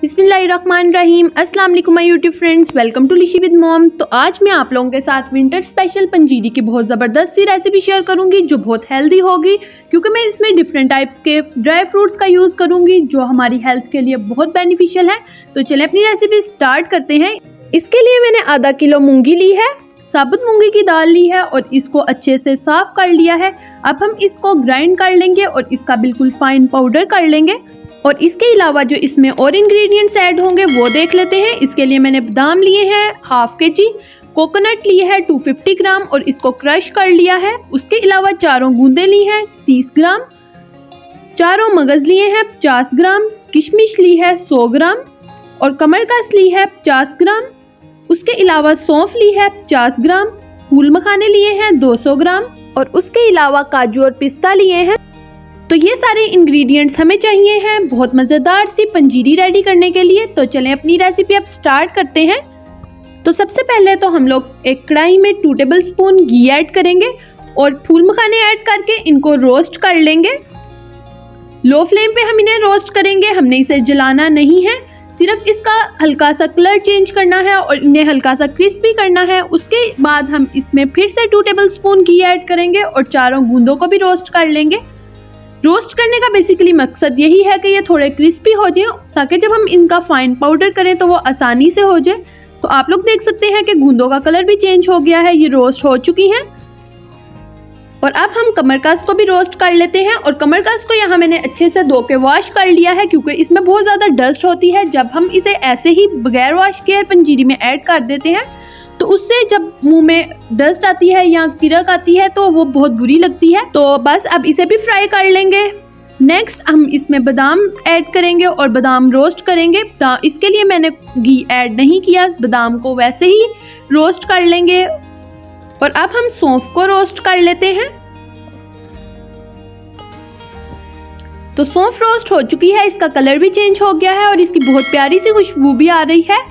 बिस्मिल्लाहिर्रहमानिर्रहीम। अस्सलाम वालेकुम my YouTube friends, welcome to लिशी विद मॉम। तो आज मैं आप लोगों के साथ विंटर स्पेशल पंजीरी की बहुत ज़बरदस्त सी रेसिपी शेयर करूंगी जो बहुत हेल्दी होगी, क्योंकि मैं इसमें डिफरेंट टाइप्स के ड्राई फ्रूट्स का यूज़ करूंगी जो हमारी हेल्थ के लिए बहुत बेनिफिशियल है। तो चलें अपनी रेसिपी स्टार्ट करते हैं। इसके लिए मैंने आधा किलो मूंगी ली है, साबुत मूंगी की दाल ली है और इसको अच्छे से साफ कर लिया है। अब हम इसको ग्राइंड कर लेंगे और इसका बिल्कुल फाइन पाउडर कर लेंगे। और इसके अलावा जो इसमें और इंग्रेडिएंट्स ऐड होंगे वो देख लेते हैं। इसके लिए मैंने बादाम लिए हैं हाफ केजी, कोकोनट लिए है 250 ग्राम और इसको क्रश कर लिया है। उसके अलावा चारों गूंदे ली हैं 30 ग्राम, चारों मगज लिए हैं 50 ग्राम, किशमिश ली है 100 ग्राम और कमर कस ली है 50 ग्राम। उसके अलावा सौंफ ली है 50 ग्राम, फूल मखाने लिए हैं 200 ग्राम और उसके अलावा काजू और पिस्ता लिए हैं। तो ये सारे इंग्रेडिएंट्स हमें चाहिए हैं बहुत मज़ेदार सी पंजीरी रेडी करने के लिए। तो चलें अपनी रेसिपी अब स्टार्ट करते हैं। तो सबसे पहले तो हम लोग एक कढ़ाई में 2 टेबल स्पून घी ऐड करेंगे और फूल मखाने ऐड करके इनको रोस्ट कर लेंगे। लो फ्लेम पे हम इन्हें रोस्ट करेंगे, हमने इसे जलाना नहीं है, सिर्फ इसका हल्का सा कलर चेंज करना है और इन्हें हल्का सा क्रिस्पी करना है। उसके बाद हम इसमें फिर से 2 टेबल स्पून घी ऐड करेंगे और चारों गूंदों को भी रोस्ट कर लेंगे। रोस्ट करने का बेसिकली मकसद यही है कि ये थोड़े क्रिस्पी हो जाएं, ताकि जब हम इनका फाइन पाउडर करें तो वो आसानी से हो जाए। तो आप लोग देख सकते हैं कि गूंदों का कलर भी चेंज हो गया है, ये रोस्ट हो चुकी हैं। और अब हम कमर कस को भी रोस्ट कर लेते हैं। और कमर कस को यहाँ मैंने अच्छे से धो के वॉश कर लिया है, क्योंकि इसमें बहुत ज़्यादा डस्ट होती है। जब हम इसे ऐसे ही बगैर वॉश किए पंजीरी में ऐड कर देते हैं तो उससे जब मुंह में डस्ट आती है या किरक आती है तो वो बहुत बुरी लगती है। तो बस अब इसे भी फ्राई कर लेंगे। नेक्स्ट हम इसमें बादाम ऐड करेंगे और बादाम रोस्ट करेंगे। इसके लिए मैंने घी ऐड नहीं किया, बादाम को वैसे ही रोस्ट कर लेंगे। और अब हम सौंफ को रोस्ट कर लेते हैं। तो सौंफ रोस्ट हो चुकी है, इसका कलर भी चेंज हो गया है और इसकी बहुत प्यारी सी खुशबू भी आ रही है।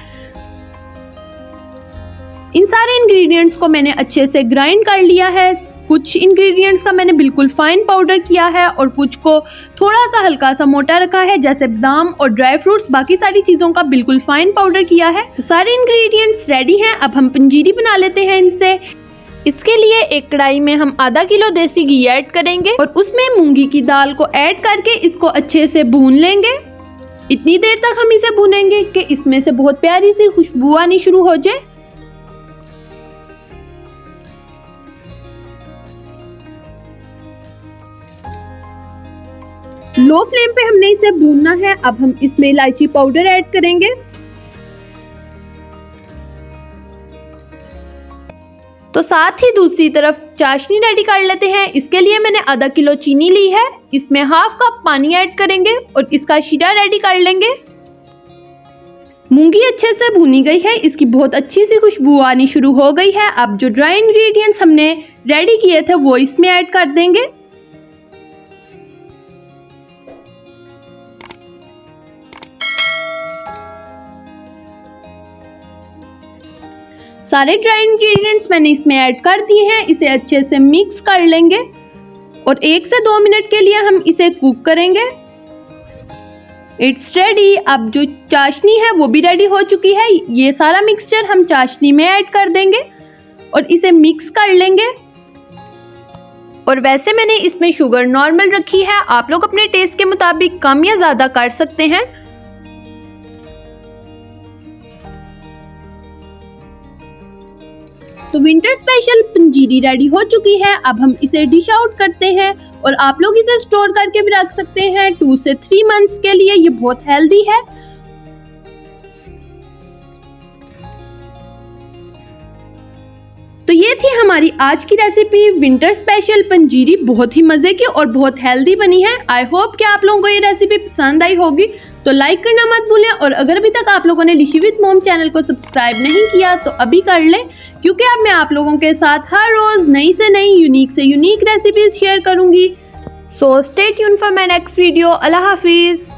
इन सारे इंग्रेडिएंट्स को मैंने अच्छे से ग्राइंड कर लिया है। कुछ इंग्रेडिएंट्स का मैंने बिल्कुल फाइन पाउडर किया है और कुछ को थोड़ा सा हल्का सा मोटा रखा है, जैसे बादाम और ड्राई फ्रूट्स। बाकी सारी चीज़ों का बिल्कुल फाइन पाउडर किया है। तो सारे इंग्रेडिएंट्स रेडी हैं। अब हम पंजीरी बना लेते हैं इनसे। इसके लिए एक कढ़ाई में हम आधा किलो देसी घी ऐड करेंगे और उसमें मूंगी की दाल को ऐड करके इसको अच्छे से भून लेंगे। इतनी देर तक हम इसे भूनेंगे कि इसमें से बहुत प्यारी सी खुशबू आनी शुरू हो जाए। लो फ्लेम पे हमने इसे भूनना है। अब हम इसमें इलायची पाउडर ऐड करेंगे। तो साथ ही दूसरी तरफ चाशनी रेडी कर लेते हैं। इसके लिए मैंने आधा किलो चीनी ली है, इसमें हाफ कप पानी ऐड करेंगे और इसका शीरा रेडी कर लेंगे। मूंगी अच्छे से भुनी गई है, इसकी बहुत अच्छी सी खुशबू आनी शुरू हो गई है। अब जो ड्राई इंग्रेडिएंट्स हमने रेडी किए थे वो इसमें ऐड कर देंगे। सारे ड्राई इंग्रेडिएंट्स मैंने इसमें ऐड कर दिए हैं। इसे अच्छे से मिक्स कर लेंगे और 1 से 2 मिनट के लिए हम इसे कुक करेंगे। It's ready. अब जो चाशनी है वो भी रेडी हो चुकी है। ये सारा मिक्सचर हम चाशनी में ऐड कर देंगे और इसे मिक्स कर लेंगे। और वैसे मैंने इसमें शुगर नॉर्मल रखी है, आप लोग अपने टेस्ट के मुताबिक कम या ज़्यादा कर सकते हैं। तो विंटर स्पेशल पंजीरी रेडी हो चुकी है। अब हम इसे डिश आउट करते हैं और आप लोग इसे स्टोर करके भी रख सकते हैं 2 से 3 मंथ्स के लिए। ये बहुत हेल्दी है। तो ये थी हमारी आज की रेसिपी विंटर स्पेशल पंजीरी। बहुत ही मज़े की और बहुत हेल्दी बनी है। आई होप कि आप लोगों को ये रेसिपी पसंद आई होगी। तो लाइक करना मत भूलें और अगर अभी तक आप लोगों ने लिशी विद मॉम चैनल को सब्सक्राइब नहीं किया तो अभी कर लें, क्योंकि अब मैं आप लोगों के साथ हर रोज़ नई से नई यूनिक से यूनिक रेसिपीज शेयर करूंगी। So stay tuned for my next video. अल्लाह हाफिज़।